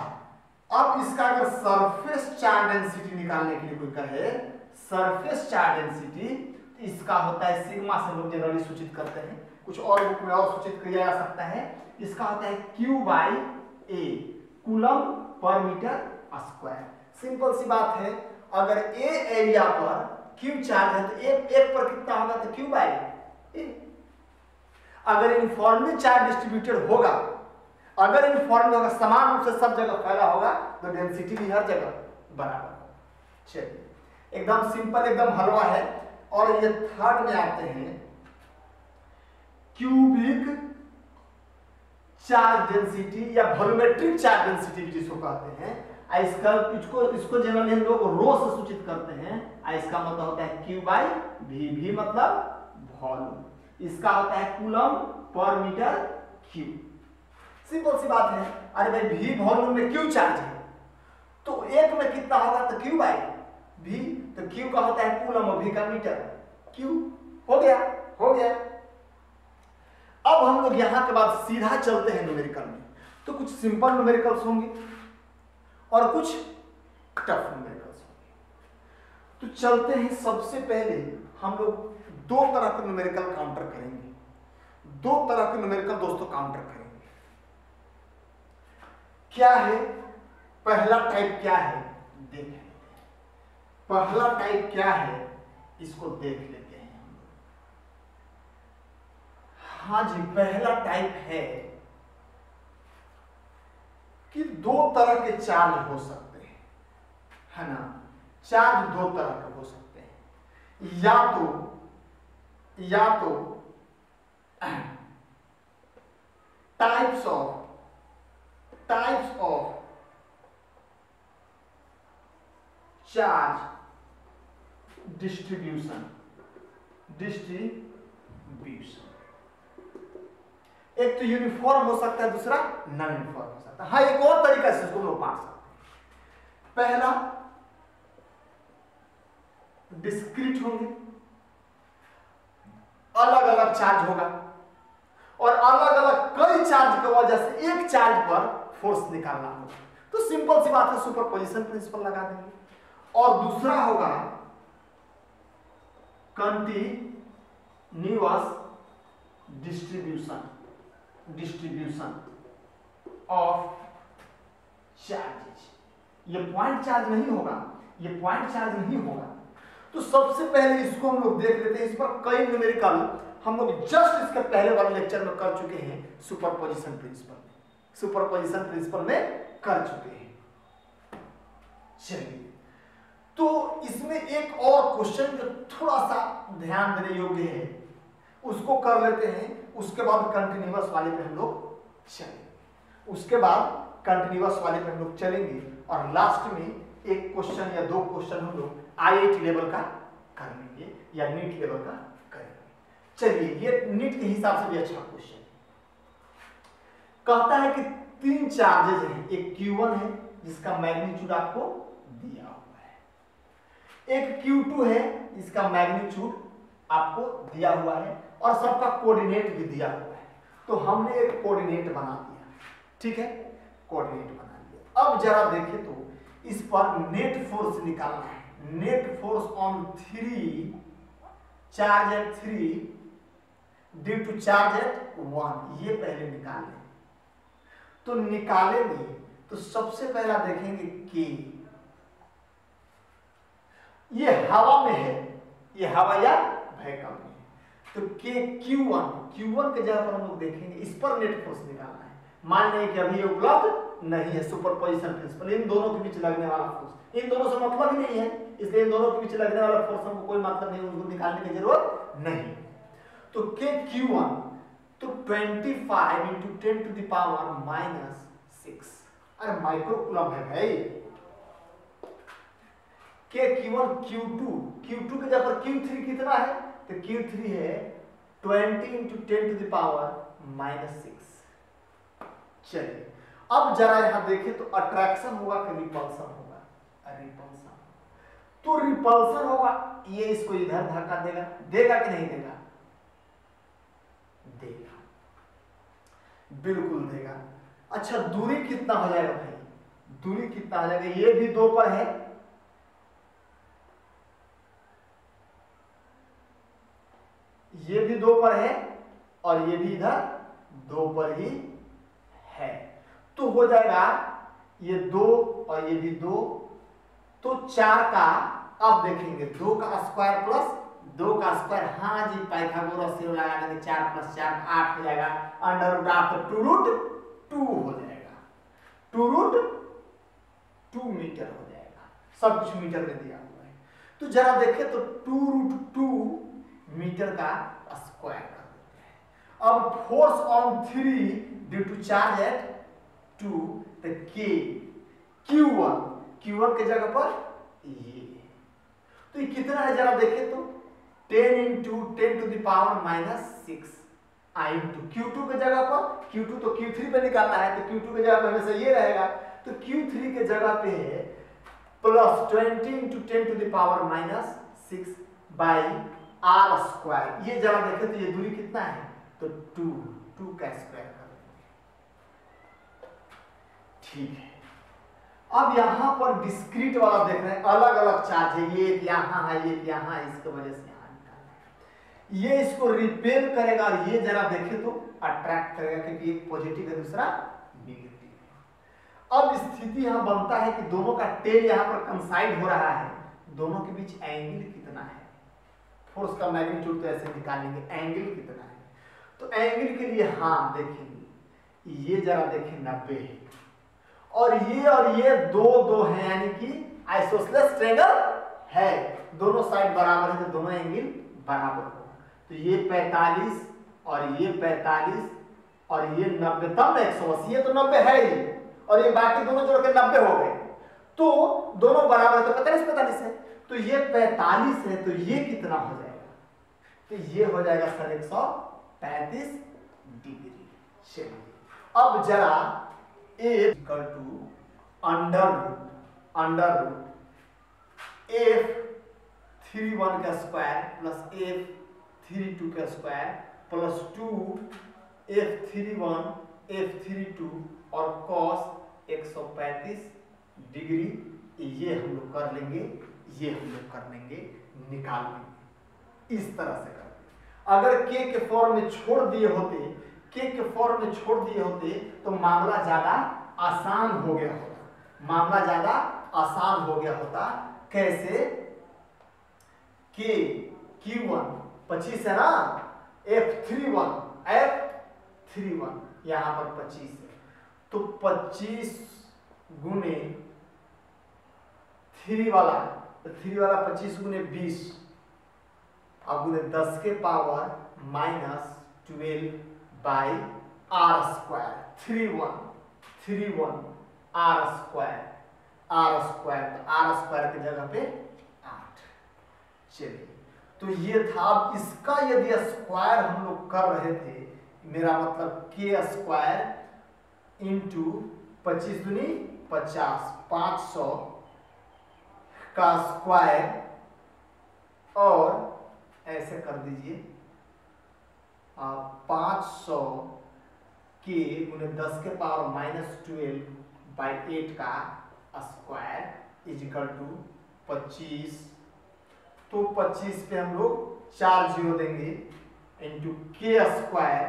S1: अब इसका अगर सरफेस चार्ज डेंसिटी निकालने के लिए कोई कहे सरफेस चार्ज डेंसिटी, तो इसका होता है सिग्मा से लोग जनरली सूचित करते हैं, कुछ और बुक में और सूचित किया जा सकता है, इसका होता है Q by A, coulomb per metre square. Simple सी बात है, अगर ए एरिया पर Q चार्ज है तो एक पर कितना होगा तो Q बाई ए। अगर यूनिफॉर्मली चार्ज डिस्ट्रीब्यूटेड होगा, अगर यूनिफॉर्मली होगा, समान रूप से सब जगह फैला होगा, तो डेंसिटी भी हर जगह बराबर होगा। चलिए, एकदम सिंपल, एकदम हलवा है। और ये थर्ड में आते हैं क्यूबिक चार्ज डेंसिटी या वॉल्यूमेट्रिक चार्ज डेंसिटी जिसको कहते हैं, इसको जनरली हम लोग रो से सूचित करते हैं, इसका मतलब होता है Q बाई V मतलब वॉल्यूम, इसका होता है coulomb per metre Q। Simple सी बात है। अरे भाई V वॉल्यूम में Q चार्ज है, तो एक में कितना होगा तो Q बाई V, तो Q का होता है कूलम और V का मीटर, Q हो गया। अब हम लोग यहां के बाद सीधा चलते हैं न्यूमेरिकल में। तो कुछ सिंपल न्यूमेरिकल्स होंगे और कुछ टफ न्यूमेरिकल्स होंगे। तो चलते हैं, सबसे पहले हम लोग दो तरह के न्यूमेरिकल काउंटर करेंगे, दो तरह के न्यूमेरिकल दोस्तों काउंटर करेंगे। क्या है पहला टाइप, क्या है देख लेते हैं। पहला टाइप क्या है इसको देख लेते हैं। हाँ जी, पहला टाइप है कि दो तरह के चार्ज हो सकते हैं, है ना। चार्ज दो तरह के हो सकते हैं, या तो टाइप्स ऑफ चार्ज डिस्ट्रीब्यूशन, एक तो यूनिफॉर्म हो सकता है, दूसरा नॉन यूनिफॉर्म हो सकता है। हाँ, एक और तरीका से इसको लोग बांट सकते हैं। पहला डिस्क्रीट होंगे, अलग अलग चार्ज होगा, और अलग अलग कई चार्ज की वजह से एक चार्ज पर फोर्स निकालना होगा। तो सिंपल सी बात है, सुपरपोजिशन प्रिंसिपल लगा देंगे। और दूसरा होगा continuous distribution of charges। ये पॉइंट चार्ज नहीं होगा, ये पॉइंट चार्ज नहीं होगा। तो सबसे पहले इसको हम लोग देख लेते हैं। इस पर कई न्यूमेरिकल हम लोग जस्ट इसके पहले वाले लेक्चर में कर चुके हैं, सुपरपोजिशन प्रिंसिपल में कर चुके हैं। चलिए, तो इसमें एक और क्वेश्चन जो थोड़ा सा ध्यान देने योग्य है उसको कर लेते हैं, उसके बाद कंटिन्यूअस वाले पे हम लोग चलेंगे, और लास्ट में एक क्वेश्चन या दो क्वेश्चन हम लोग IIT लेवल का कर लेंगे या नीट लेवल का करेंगे। चलिए, ये नीट के हिसाब से भी अच्छा क्वेश्चन कहता है कि 3 चार्जेज हैं। एक Q1 है जिसका मैग्नीट्यूड आपको दिया हुआ है, एक Q2 है जिसका मैग्नीट्यूड आपको दिया हुआ है, और सबका कोऑर्डिनेट भी दिया हुआ है। तो हमने एक कोऑर्डिनेट बना दिया, ठीक है, कोऑर्डिनेट बना दिया। अब जरा देखें तो इस पर नेट फोर्स निकालना है। Net force on 3 charge at 3 due to charge at 1, ये पहले निकाल लें। तो निकालेंगे तो सबसे पहला देखेंगे कि ये हवा में है, ये हवा या वैक्यूम में, तो Q1 के जगह पर हम लोग देखेंगे, इस पर नेट फोर्स निकालना है। मान लें कि अभी ये उपलब्ध नहीं है, सुपरपोजिशन प्रिंसिपल, इन दोनों के बीच लगने वाला फोर्स, इन दोनों से मतलब ही नहीं है, इसलिए इन दोनों के बीच लगने वाला फोर्स हमको कोई मतलब नहीं, उनको निकालने की जरूरत नहीं। तो Q1 तो 25 × 10⁻⁻6, अरे माइक्रोकूलम है भाई। Q1 Q2 के जगह पर Q3 कितना है, तो Q3 है 20 × 10⁻⁻6। चलिए, अब जरा यहां देखें तो अट्रैक्शन होगा कि रिपल्सन होगा, रिपल्सन। तो रिपल्सन होगा, ये इसको इधर धक्का देगा कि नहीं देगा? देगा, बिल्कुल देगा। अच्छा, दूरी कितना हो जाएगा भाई? दूरी कितना हो जाएगा? ये भी 2 पर है, ये भी 2 पर है, और ये भी इधर 2 पर ही है। तो हो जाएगा ये 2 और ये भी 2, तो 4 का, अब देखेंगे 2 का स्क्वायर प्लस 2 का स्क्वायर, हाँ जी पाइथागोरस थ्योरम लगा देंगे, 4 + 4 8 हो जाएगा, √8 तो 2√2 हो जाएगा, 2√2 मीटर हो जाएगा। सब कुछ मीटर में दिया हुआ है। तो जरा देखें तो 2√2 मीटर का स्क्वायर कर देते हैं। अब force on 3 due to charge at 2, तो Q1 के जगह पर ये, तो ये कितना है जरा देखें तो 10 × 10⁻⁻6 Q2 के जगह पर, Q2 तो Q3 पे निकालना है, तो Q2 के जगह पे हमेशा ये रहेगा, तो Q3 के जगह पे है +20 × 10⁻⁻6 r²। ये जरा देखें तो ये दूरी कितना है, तो 2 का स्क्वायर कर देंगे, ठीक है। अब यहां पर डिस्क्रीट वाला देख रहे हैं, अलग अलग चार्ज है, ये यहां है, ये यहां है, इसके वजह से यहां निकालना है। ये इसको रिपेल करेगा, और ये जरा देखें तो अट्रैक्ट करेगा, क्योंकि एक पॉजिटिव है दूसरा नेगेटिव है। अब स्थिति यहां बनता है कि दोनों का टेल यहां पर कंसाइड हो रहा है, दोनों के बीच एंगल कितना है, फोर्स का मैग्नीट्यूड तो ऐसे निकालेंगे, एंगल कितना है। तो एंगल के लिए हाँ देखेंगे, ये जरा देखें 90 है, और ये 2 हैं, यानी कि आइसोसेलेस ट्रायंगल है, दोनों साइड बराबर है, तो दोनों एंगल बराबर होगा। तो ये 45 और ये 45 और ये 90, तब 180, ये तो 90 है ही, और ये बाकी दोनों जोड़ के 90 हो गए, तो दोनों बराबर है, तो 45 है, तो ये 45 है, तो ये कितना हो जाएगा, तो ये हो जाएगा सर 135 डिग्री। चलिए, अब जरा A = √f31 का स्क्वायर प्लस f32 का स्क्वायर प्लस 2f31 f32 और cos 135 डिग्री, ये हम लोग कर लेंगे, ये हम लोग कर लेंगे, निकाल लेंगे, इस तरह से करते। अगर k के फॉर्म में छोड़ दिए होते, k के फॉर्म में छोड़ दिए होते तो मामला ज्यादा आसान हो गया होता, मामला ज्यादा आसान हो गया होता। कैसे? k q1 25 है ना, f31 यहां पर 25 है, तो 25 गुने 3 वाला, तो 3 वाला 25 गुने 20 अब गुने 10 के power -12 by R square, 31 R square, तो आर स्क्वायर की जगह पे 8। चलिए, तो ये था। अब इसका यदि स्क्वायर हम लोग कर रहे थे, मेरा मतलब के स्क्वायर इंटू 25 दूनी 50, 500 का स्क्वायर, और ऐसे कर दीजिए 500 के गुने 10 के पावर -12 बाई 8 का स्क्वायर इजिकल टू 25। तो 25 पे हम लोग 4 जीरो देंगे इंटू के square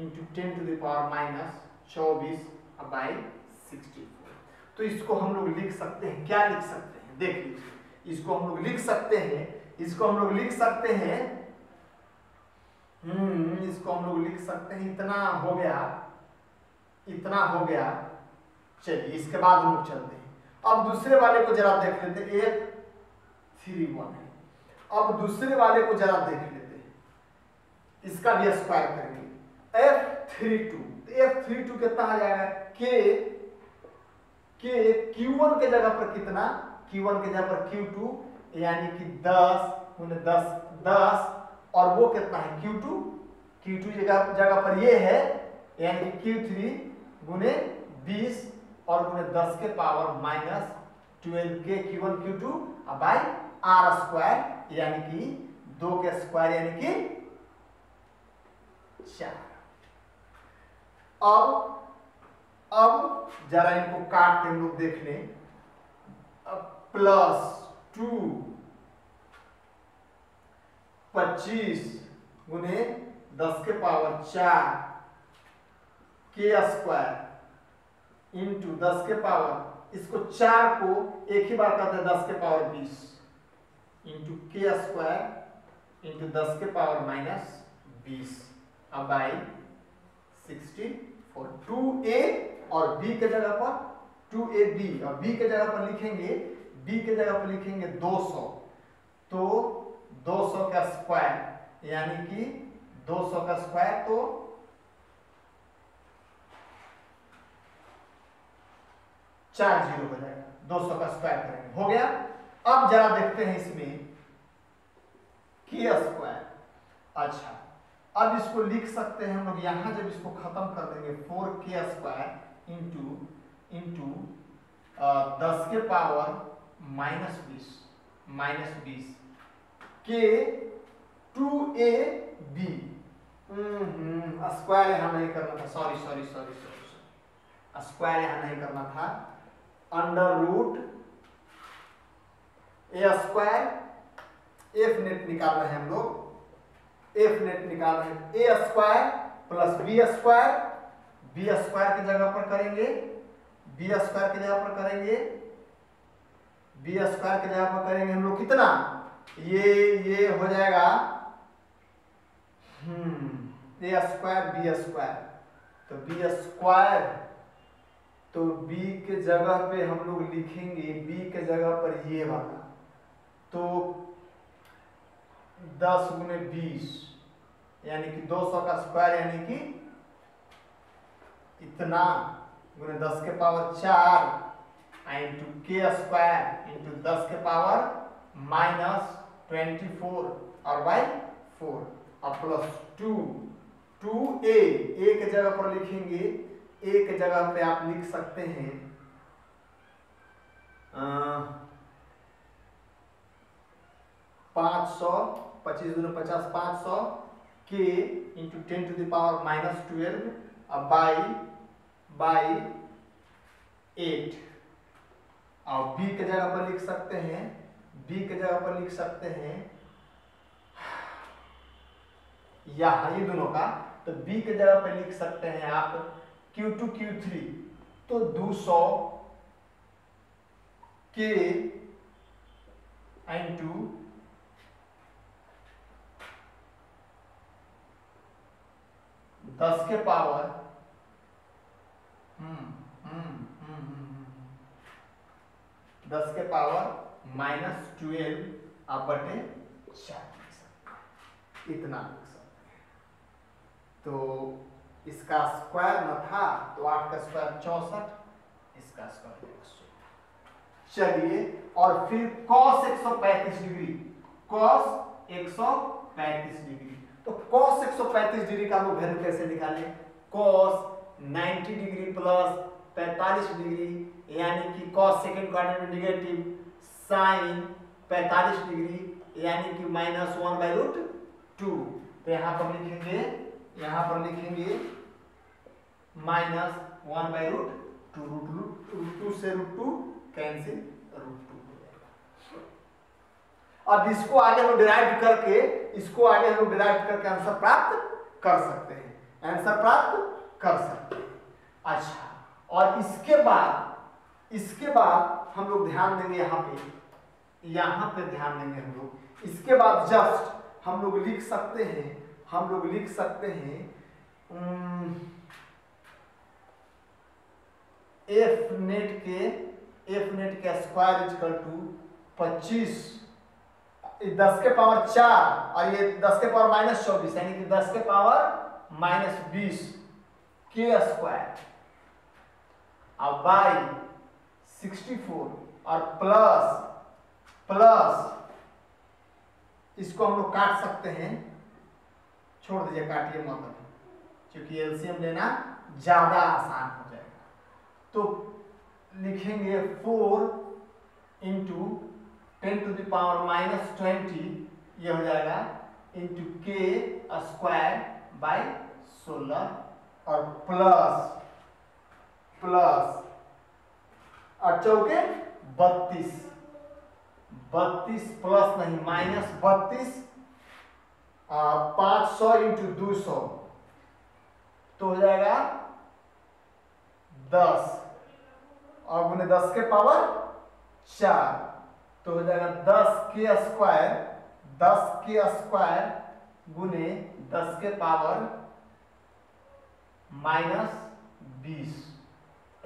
S1: into 10 to the power -24 by 64। तो इसको हम लोग लिख सकते हैं, क्या लिख सकते हैं? देख लीजिए, इसको हम लोग लिख सकते हैं, इसको हम लोग लिख सकते हैं, इसको हम लोग लिख सकते हैं, इतना हो गया, इतना हो गया। चलिए, इसके बाद हम लोग चलते हैं। अब दूसरे वाले को जरा देख लेते हैं, f31 है। अब दूसरे वाले को जरा देख लेते हैं, इसका भी स्क्वायर करेंगे, f32। तो f32 कितना आ जाएगा? के q1 के जगह पर कितना? q1 के जगह पर q2, यानी कि 10 गुने 10, और वो कितना है? q2 जगह पर ये है, यानी कि q3 गुने 20 और गुने 10 के पावर -12 के q1 q2 by R square, यानी कि 2 के स्क्वायर यानी कि 4। अब जरा इनको काट के हम लोग देख लें। +2 25 गुने 10 के पावर 4 के स्क्वायर इंटू 10 के पावर, इसको 4 को एक ही बार करते हैं 10 के पावर 20 इंटू के स्क्वायर इंटू 10 के पावर -20 अब बाई 64। 2a और b के जगह पर 2ab, और b के जगह पर लिखेंगे, b के जगह पर लिखेंगे 200, तो 200 का स्क्वायर यानी कि 200 का स्क्वायर, तो 4 जीरो हो जाएगा, 200 का स्क्वायर करेंगे, हो गया। अब जरा देखते हैं इसमें के स्क्वायर। अच्छा, अब इसको लिख सकते हैं हम लोग, यहां जब इसको खत्म कर देंगे 4k स्क्वायर इंटू 10 के पावर -20 के 2ab, स्क्वायर यहां नहीं करना था, सॉरी, स्क्वायर यहां नहीं करना था, √ a स्क्वायर, f नेट निकाल रहे हैं हम लोग, f नेट निकाल रहे हैं, a square plus b square, b square की जगह पर करेंगे, b स्क्वायर की जगह पर करेंगे, b स्क्वायर की जगह पर करेंगे हम लोग कितना? ये हो जाएगा a स्क्वायर b स्क्वायर, तो b स्क्वायर, तो b के जगह पे हम लोग लिखेंगे, b के जगह पर ये वाला, तो 10 गुने 20 यानी कि 200 का स्क्वायर, यानी कि इतना गुने 10 के पावर 4 इंटू के स्क्वायर इंटू 10 के पावर -24 और बाई 4, और +2a, a के जगह पर लिखेंगे, a के जगह पे आप लिख सकते हैं 500, 25 दूनी 50, 500 के into 10 to the power -12 by 8, और b के जगह पर लिख सकते हैं, b के जगह पर लिख सकते हैं या ये दोनों का, तो b के जगह पे लिख सकते हैं आप Q2 Q3, तो 200 K इंटू 10 के पावर 10 के पावर -12 आप बटे 4 लिख सकते हैं, इतना लिख सकते हैं। तो इसका स्क्वायर न था तो 8 का स्क्वायर 64, इसका स्क्वायर 100। चलिए, और फिर cos 135 डिग्री, cos 135 डिग्री, तो cos 135 डिग्री का हम वैल्यू कैसे निकालें? cos 90 डिग्री प्लस 45 डिग्री, यानी कि cos सेकेंड क्वाड्रेंट में नेगेटिव, sin 45 डिग्री यानी कि -1/√2। तो यहाँ पर लिखेंगे -1/√2, √2 से √2 कैंसिल, √2 हो जाएगा। अब इसको आगे हम डिराइव करके आंसर प्राप्त कर सकते हैं, अच्छा, और इसके बाद हम लोग ध्यान देंगे यहाँ पे ध्यान देंगे हम लोग। इसके बाद जस्ट हम लोग लिख सकते हैं एफ नेट के स्क्वायर इक्वल टू 25, 10 के पावर 4 और ये 10 के पावर -24, यानी कि 10 के पावर -20 के स्क्वायर और बाई 64 और प्लस इसको हम लोग काट सकते हैं, छोड़ दीजिए, काटिए मत, क्योंकि एलसीएम लेना ज्यादा आसान हो जाएगा। तो लिखेंगे 4 इंटू 10⁻⁻20, ये हो जाएगा इंटू के स्क्वायर बाई 16 और प्लस और चौके 32 प्लस नहीं -32, 500 इंटू 200 तो हो जाएगा 10 और गुने 10 के पावर 4, तो हो जाएगा 10 के स्क्वायर गुने 10 के पावर -20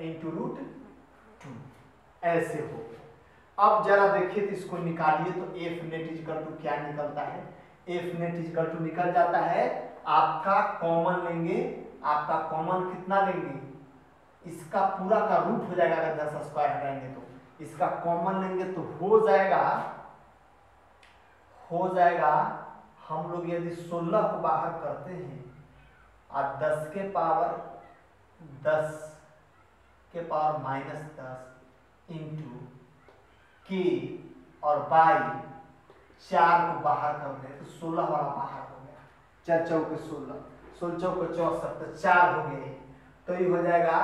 S1: इंटू √2, ऐसे हो। अब जरा देखिए तो इसको निकालिए, तो एफ नेट इक्वल टू क्या निकलता है? एफ नेट इक्वल टू निकल जाता है, आपका कॉमन लेंगे, आपका कॉमन कितना लेंगे? इसका पूरा का रूट हो जाएगा, अगर 10 स्क्वायर हटाएंगे तो इसका कॉमन लेंगे तो हो जाएगा हम लोग यदि 16 को बाहर करते हैं और 10 के पावर -10 इंटू के और बाई 4 को बाहर कर रहे तो 16 वाला बाहर हो गया, 4 चौके 16 चौके 64 तो 4 हो गए, तो ये हो जाएगा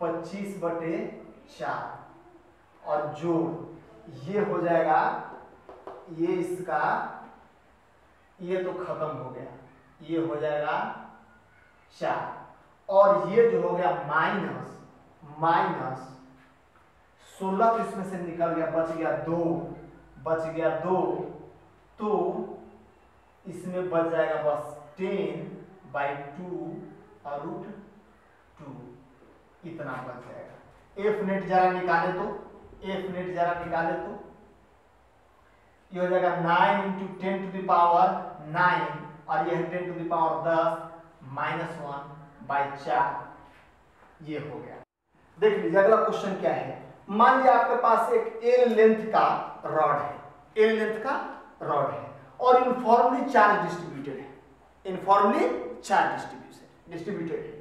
S1: 25/4 और जोड़ ये हो जाएगा, ये इसका ये तो खत्म हो गया, ये हो जाएगा 4 और ये जो हो गया माइनस 16 तो इसमें से निकल गया, बच गया 2, तो इसमें बच जाएगा बस 10/2 और √2, इतना बच जाएगा। एफ नेट जरा निकाले तो ये हो जाएगा 9 इंटू 10⁻9 और ये है 10⁻10 -1/4, ये हो गया। देख लीजिए अगला क्वेश्चन क्या है। मान लिया आपके पास एक एल लेंथ का रॉड है और यूनिफॉर्मली चार्ज डिस्ट्रीब्यूटेड है।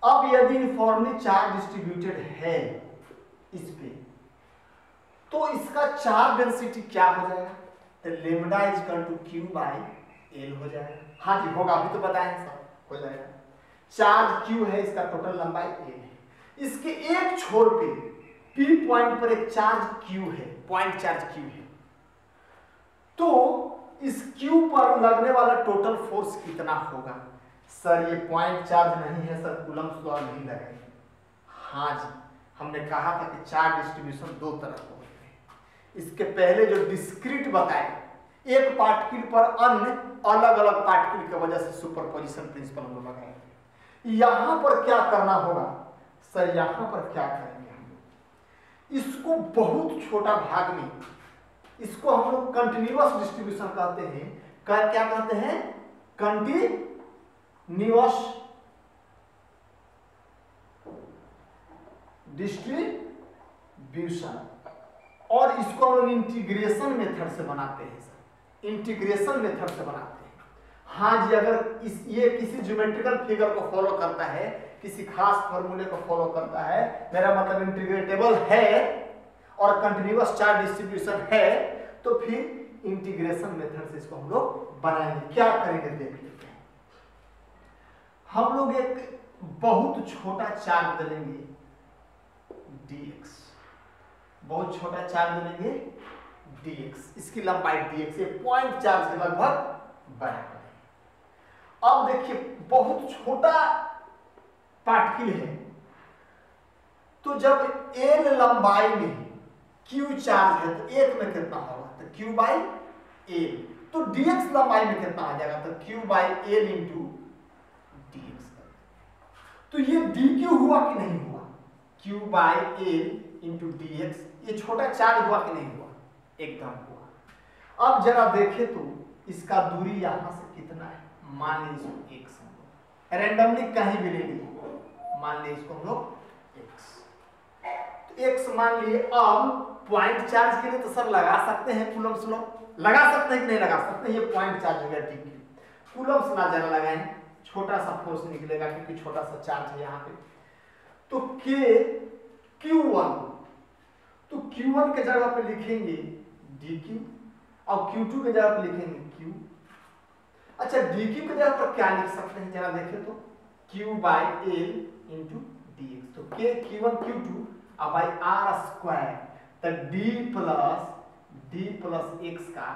S1: अब यदि यूनिफॉर्मली चार्ज डिस्ट्रीब्यूटेड है इस पे, तो इसका चार्ज डेंसिटी क्या हो जाएगा? तो लेमडा इक्वल टू Q/L हो जाएगा। हाँ जी होगा, अभी तो बताएं सब हो जाएगा। चार्ज Q है, इसका टोटल लंबाई L है, इसके एक छोर पे P पॉइंट पर एक चार्ज Q है, पॉइंट चार्ज Q है, तो इस Q पर लगने वाला टोटल फोर्स कितना होगा? सर ये पॉइंट चार्ज नहीं है सर, कूलम्ब्स लॉ नहीं लगेंगे। हाँ जी, हमने कहा था कि चार्ज डिस्ट्रीब्यूशन दो तरह के होते हैं। इसके पहले जो डिस्क्रीट बताए, एक पार्टिकल पर अन्य अलग अलग पार्टिकल की वजह से सुपरपोजिशन प्रिंसिपल हम लोग लगाएंगे। यहां पर क्या करना होगा सर? यहां पर क्या करेंगे हम लोग? इसको बहुत छोटा भाग में, इसको हम लोग कंटिन्यूअस डिस्ट्रीब्यूशन कहते हैं। क्या कहते हैं? Continuous distribution. और इसको हम लोग इंटीग्रेशन मेथड से बनाते हैं सर, इंटीग्रेशन मेथड से बनाते हैं। हाँ जी, अगर ये किसी ज्योमेट्रिकल फिगर को फॉलो करता है, किसी खास फॉर्मूले को फॉलो करता है, मेरा मतलब इंटीग्रेटेबल है और कंटिन्यूअस चार्ज डिस्ट्रीब्यूशन है, तो फिर इंटीग्रेशन मेथड से इसको हम लोग बनाएंगे। क्या करेंगे देख लेते हैं। हम लोग एक बहुत छोटा चार्ज लेंगे dx, बहुत छोटा चार्ज लेंगे dx, इसकी लंबाई dx, ये पॉइंट चार्ज के लगभग बराबर है। अब देखिए बहुत छोटा पार्टिकल है, तो जब l लंबाई में q चार्ज है तो एक में कितना होगा? तो q बाई l। तो dx लंबाई में कितना आ जाएगा? तो q by l into dx। तो ये dq हुआ कि नहीं हुआ? q by l into dx। ये छोटा चार्ज हुआ कि नहीं हुआ? एकदम हुआ। अब जरा देखें तो इसका दूरी यहां से कितना है? मान लीजिए इसको x हम लोग रैंडमली कहीं भी ले लीजिए, मान लीजिए इसको हम लोग x, तो x मान लिए। अब पॉइंट चार्ज के लिए तो सर लगा सकते हैं कूलम्ब्स लॉ, लगा सकते हैं कि नहीं लगा सकते हैं? ये पॉइंट चार्ज हो गया, ठीक है। कूलम्ब्स ना जरा लगाएं, छोटा सा फोर्स निकलेगा क्योंकि छोटा सा चार्ज है यहाँ पे। तो Q1, तो Q1 के जगह पे लिखेंगे dq और Q2 के जगह पे लिखेंगे q। अच्छा, dq के जगह पर क्या लिख सकते हैं जरा देखें तो? q by l into dx। तो Q1 Q2 और बाई r स्क्वायर, तो d प्लस x का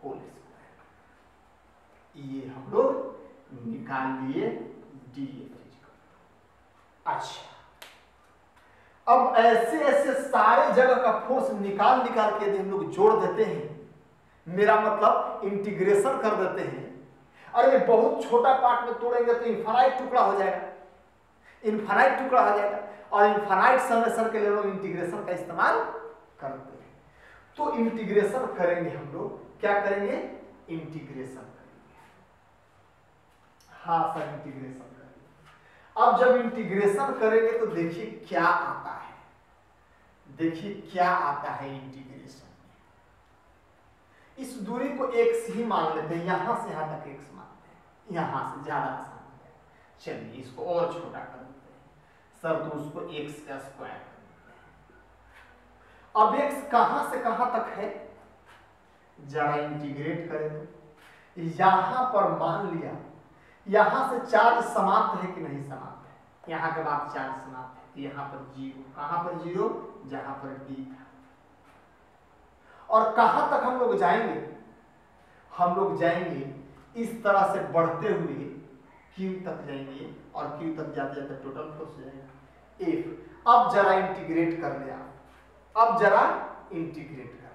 S1: होल स्क्वायर। ये हम लोग निकाल लिए df। अच्छा, अब ऐसे ऐसे सारे जगह का फोर्स निकाल के यदि हम लोग जोड़ देते हैं, मेरा मतलब इंटीग्रेशन कर देते हैं। अरे बहुत छोटा पार्ट में तोड़ेंगे तो इनफाइनाइट टुकड़ा हो जाएगा, इनफाइनाइट टुकड़ा हो जाएगा। और इनफाइनाइट समेशन के लिए लोग इंटीग्रेशन का इस्तेमाल करते हैं। तो इंटीग्रेशन करेंगे हम लोग, क्या करेंगे? इंटीग्रेशन करेंगे। हाँ सर, इंटीग्रेशन करेंगे। अब जब इंटीग्रेशन करेंगे तो देखिए क्या आता है, देखिए क्या आता है इंटीग्रेशन में। इस दूरी को x ही मान लेते हैं, यहां से यहां तक x मानते हैं, यहां से ज्यादा आसान है। चलिए इसको और छोटा कर देते हैं सर, तो उसको x का स्क्वायर कर देते हैं। अब x कहां से कहां तक है? जरा इंटीग्रेट करें तो यहां पर मान लिया, यहां से चार्ज समाप्त है कि नहीं समाप्त है? यहां के बाद चार्ज समाप्त है, तो यहां पर जीरो। कहां पर जीरो? जहां पर d था। और कहां तक हम लोग जाएंगे? हम लोग जाएंगे इस तरह से बढ़ते हुए q तक जाएंगे, और q तक जाते जाते टोटल फोर्स हो जाएगा F। अब जरा इंटीग्रेट कर ले आप, अब जरा इंटीग्रेट कर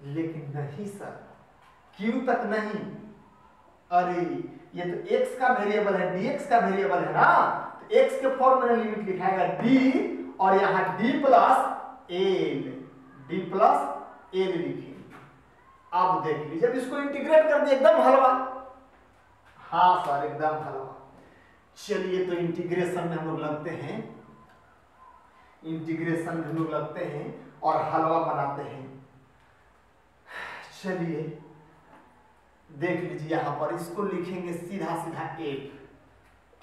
S1: ले। लेकिन नहीं सर, q तक नहीं। अरे ये तो x का वेरिएबल है, dx का वेरिएबल है ना, तो x के फॉर्म में लिमिट लिखाएगा d, और यहाँ d प्लस l लिखेंगे। अब देख लीजिए, जब इसको इंटीग्रेट कर दिए एकदम हलवा। हाँ सर, एकदम हलवा। चलिए तो इंटीग्रेशन में हम लोग लगते हैं, इंटीग्रेशन में हम लोग लगते हैं और हलवा बनाते हैं। चलिए देख लीजिए, यहां पर इसको लिखेंगे सीधा सीधा f,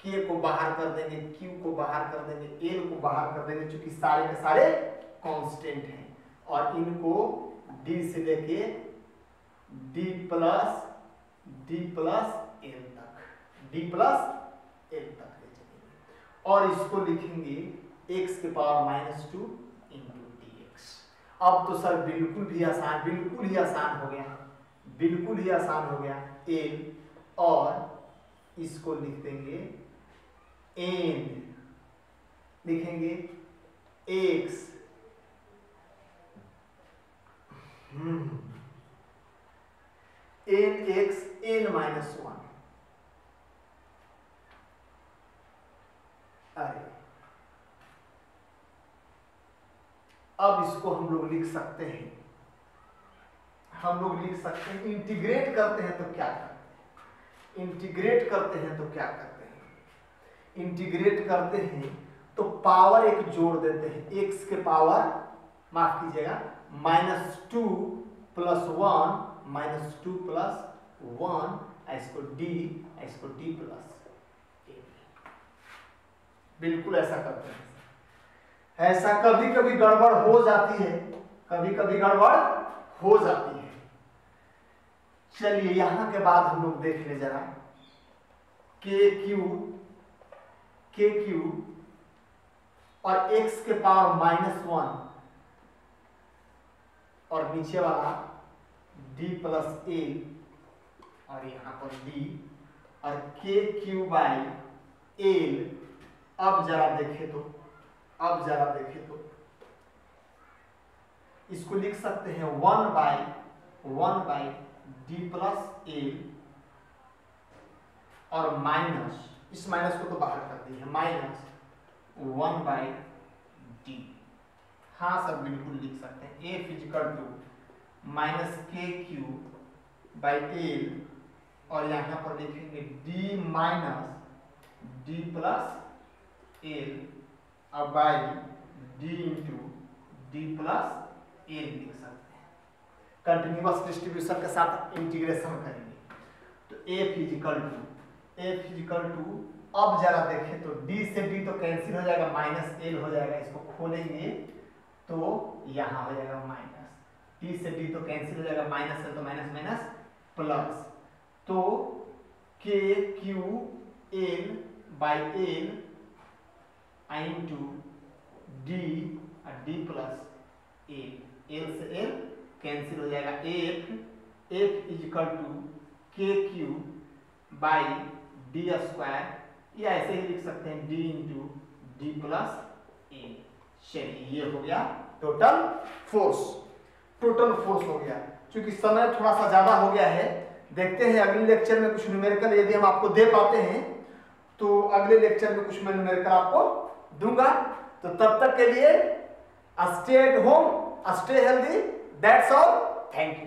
S1: k को बाहर कर देंगे, q को बाहर कर देंगे, l को बाहर कर देंगे, क्योंकि सारे के सारे कांस्टेंट हैं। और इनको d से लेके d प्लस l तक ले चलेंगे, और इसको लिखेंगे x के पावर -2 इंटू dx। अब तो सर बिल्कुल भी आसान, बिल्कुल ही आसान हो गया। बिल्कुल ही आसान हो गया n, और इसको लिख देंगे n, लिखेंगे x nx n-1। अरे अब इसको हम लोग लिख सकते हैं, इंटीग्रेट करते हैं तो क्या करते हैं, इंटीग्रेट करते हैं तो पावर एक जोड़ देते हैं, x के पावर माफ कीजिएगा -2 + 1 -2 + 1, इसको d + a। बिल्कुल ऐसा करते हैं। ऐसा कभी कभी गड़बड़ हो जाती है, चलिए यहां के बाद हम लोग देख ले जरा k क्यू और x के पावर -1 और नीचे वाला d + a और यहां पर d और k/l। अब जरा देखें तो इसको लिख सकते हैं 1/d + a और माइनस, इस माइनस को तो बाहर कर दिए, -1/d। हाँ सर बिल्कुल लिख सकते हैं, a = -kq/l और यहाँ पर लिखेंगे d - d + l और d × d + a लिख सकते हैं। कंटिन्यूअस डिस्ट्रीब्यूशन के साथ इंटीग्रेशन करेंगे तो f = अब जरा देखें तो d से d तो कैंसिल हो जाएगा, -l हो जाएगा, इसको खोलेंगे तो यहाँ हो जाएगा माइनस, d से d तो कैंसिल हो जाएगा, -l तो माइनस प्लस, तो kql/l × d + a, l से l कैंसिल हो जाएगा, f kq/d², या ऐसे ही लिख सकते हैं d × d + a। चलिए ये हो गया टोटल फोर्स हो गया। क्योंकि समय थोड़ा सा ज्यादा हो गया है, देखते हैं अगले लेक्चर में कुछ न्यूमेरिकल यदि हम आपको दे पाते हैं तो अगले लेक्चर में कुछ मैं न्यूमेरिकल आपको दूंगा। तो तब तक के लिए stay at home, stay healthy, that's all, thank you.